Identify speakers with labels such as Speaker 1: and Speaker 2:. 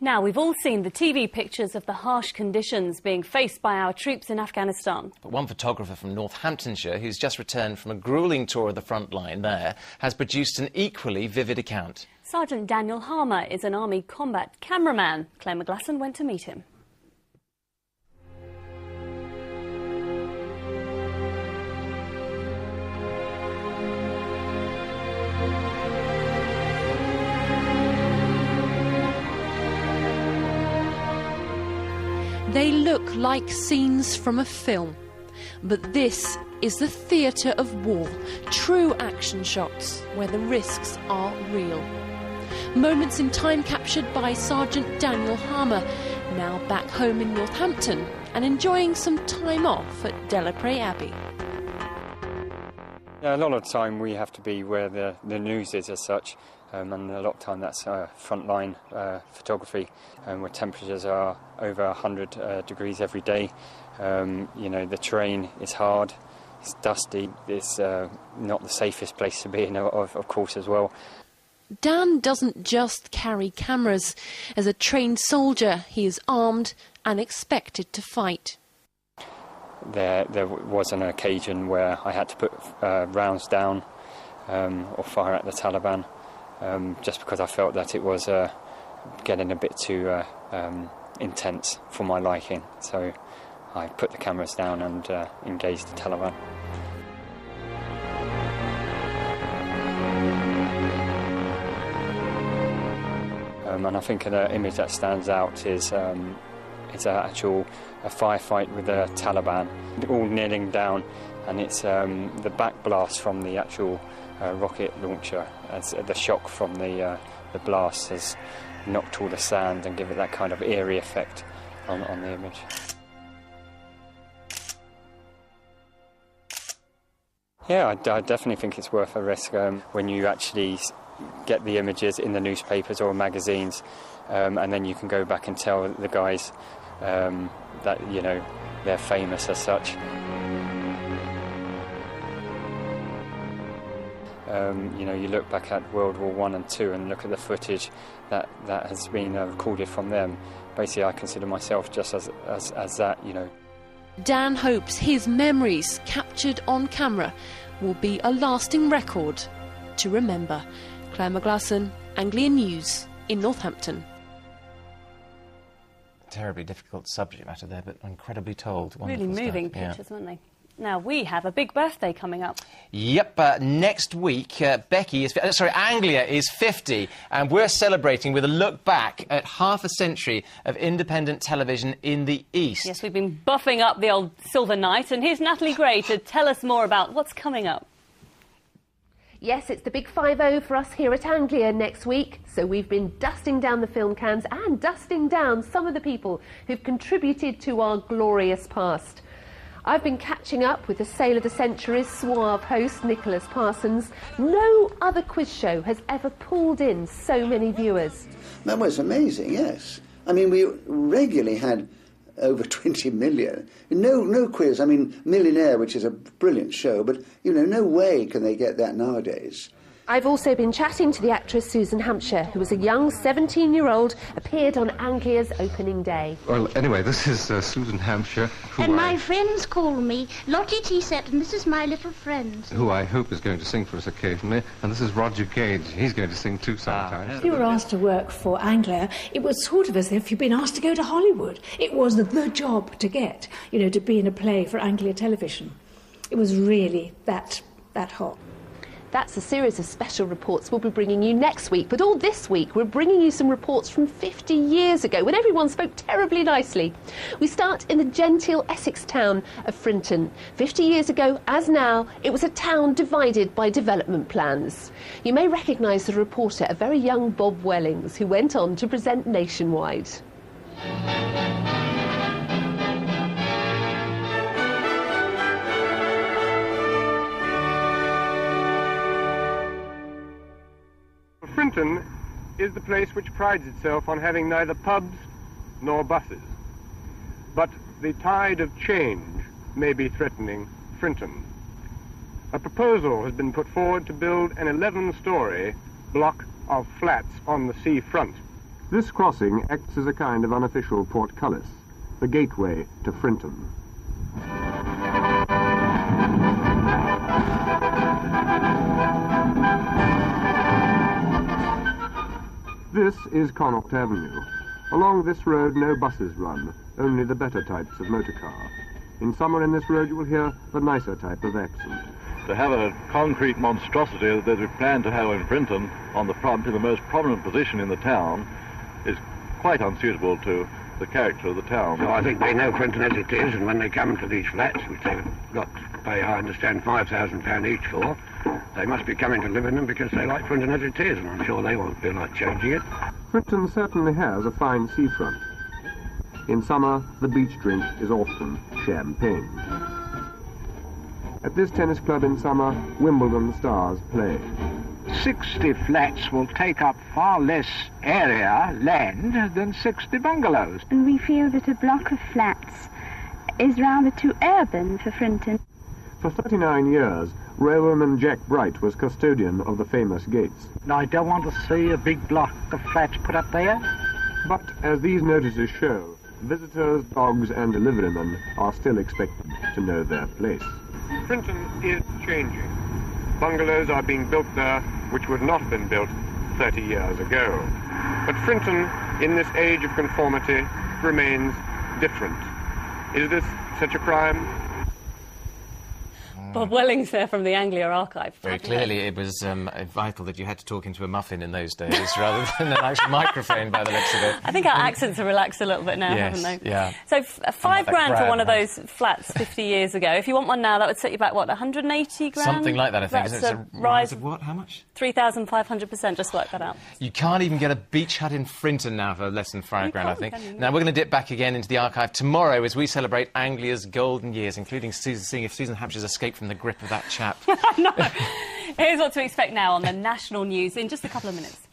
Speaker 1: Now, we've all seen the TV pictures of the harsh conditions being faced by our troops in Afghanistan.
Speaker 2: But one photographer from Northamptonshire, who's just returned from a gruelling tour of the front line there, has produced an equally vivid account.
Speaker 1: Sgt Daniel Harmer is an army combat cameraman. Claire McGlasson went to meet him.
Speaker 3: They look like scenes from a film, but this is the theatre of war, true action shots where the risks are real. Moments in time captured by Sgt Daniel Harmer, now back home in Northampton and enjoying some time off at Delapre Abbey.
Speaker 4: Yeah, a lot of the time we have to be where the news is as such, and a lot of time that's frontline photography, where temperatures are over 100 degrees every day. You know, the terrain is hard, it's dusty, it's not the safest place to be in, of course, as well.
Speaker 3: Dan doesn't just carry cameras. As a trained soldier, he is armed and expected to fight.
Speaker 4: There was an occasion where I had to put rounds down or fire at the Taliban, just because I felt that it was getting a bit too intense for my liking. So I put the cameras down and engaged the Taliban. And I think an image that stands out is it's a firefight with the Taliban, all kneeling down, and it's the back blast from the actual rocket launcher, as the shock from the blast has knocked all the sand and give it that kind of eerie effect on the image. Yeah, I definitely think it's worth a risk when you actually get the images in the newspapers or magazines, and then you can go back and tell the guys that, you know, they're famous as such. You know, you look back at World War I and II and look at the footage that has been recorded from them. Basically, I consider myself just as that, you know.
Speaker 3: Dan hopes his memories, captured on camera, will be a lasting record to remember. Claire McGlasson, Anglia News in Northampton.
Speaker 2: Terribly difficult subject matter there, but incredibly told.
Speaker 1: Really moving
Speaker 2: stuff.
Speaker 1: pictures, weren't they? Now, we have a big birthday coming up.
Speaker 2: Yep, next week, Anglia is 50, and we're celebrating with a look back at half a century of independent television in the East.
Speaker 1: Yes, we've been buffing up the old Silver Night, and here's Natalie Gray to tell us more about what's coming up.
Speaker 5: Yes, it's the big 5-0 for us here at Anglia next week, so we've been dusting down the film cans and dusting down some of the people who've contributed to our glorious past. I've been catching up with the Sale of the Century's suave host, Nicholas Parsons. No other quiz show has ever pulled in so many viewers.
Speaker 6: That was amazing, yes. I mean, we regularly had over 20 million. No quiz. I mean, Millionaire, which is a brilliant show, but, you know, no way can they get that nowadays.
Speaker 5: I've also been chatting to the actress Susan Hampshire, who was a young 17-year-old, appeared on Anglia's opening day.
Speaker 7: Well, anyway, this is Susan Hampshire,
Speaker 8: and my friends call me Lottie Teasett, and this is my little friend.
Speaker 7: Who I hope is going to sing for us occasionally, and this is Roger Gage. He's going to sing too sometimes.
Speaker 9: If you were asked to work for Anglia, it was sort of as if you'd been asked to go to Hollywood. It was the job to get, you know, to be in a play for Anglia Television. It was really that hot.
Speaker 5: That's a series of special reports we'll be bringing you next week. But all this week, we're bringing you some reports from 50 years ago, when everyone spoke terribly nicely. We start in the genteel Essex town of Frinton. 50 years ago, as now, it was a town divided by development plans. You may recognise the reporter, a very young Bob Wellings, who went on to present Nationwide.
Speaker 10: Frinton is the place which prides itself on having neither pubs nor buses. But the tide of change may be threatening Frinton. A proposal has been put forward to build an 11-storey block of flats on the sea front. This crossing acts as a kind of unofficial portcullis, the gateway to Frinton. This is Connaught Avenue. Along this road no buses run, only the better types of motor car. In summer in this road you will hear the nicer type of accent.
Speaker 11: To have a concrete monstrosity that we plan to have in Frinton on the front in the most prominent position in the town is quite unsuitable to the character of the town.
Speaker 12: So I think they know Frinton as it is, and when they come to these flats, which they've got to pay, I understand, £5,000 each for, they must be coming to live in them because they like Frinton as it is, and I'm sure they won't feel like changing it.
Speaker 10: Frinton certainly has a fine seafront. In summer, the beach drink is often champagne. At this tennis club in summer, Wimbledon stars play.
Speaker 13: 60 flats will take up far less area, land, than 60 bungalows.
Speaker 14: And we feel that a block of flats is rather too urban for Frinton.
Speaker 10: For 39 years, railwayman Jack Bright was custodian of the famous gates.
Speaker 13: I don't want to see a big block of flats put up there.
Speaker 10: But as these notices show, visitors, dogs and deliverymen are still expected to know their place. Frinton is changing. Bungalows are being built there which would not have been built 30 years ago. But Frinton, in this age of conformity, remains different. Is this such a crime?
Speaker 1: Bob Welling's there from the Anglia archive.
Speaker 2: Very clearly it was vital that you had to talk into a muffin in those days rather than an actual microphone by the looks of it.
Speaker 1: I think our accents are relaxed a little bit now,
Speaker 2: yes,
Speaker 1: haven't they?
Speaker 2: Yeah.
Speaker 1: So £5 grand for one of those flats 50 years ago. If you want one now, that would set you back, what, 180 grand?
Speaker 2: Something like that, I think.
Speaker 1: That's
Speaker 2: it's a rise of what? How much?
Speaker 1: 3,500%, just work that out.
Speaker 2: You can't even get a beach hut in Frinton now for less than £5 grand, I think. Now, we're going to dip back again into the archive tomorrow as we celebrate Anglia's golden years, including seeing if Susan Hampshire's escaped from the grip of that chap.
Speaker 1: No. Here's what to expect now on the national news in just a couple of minutes.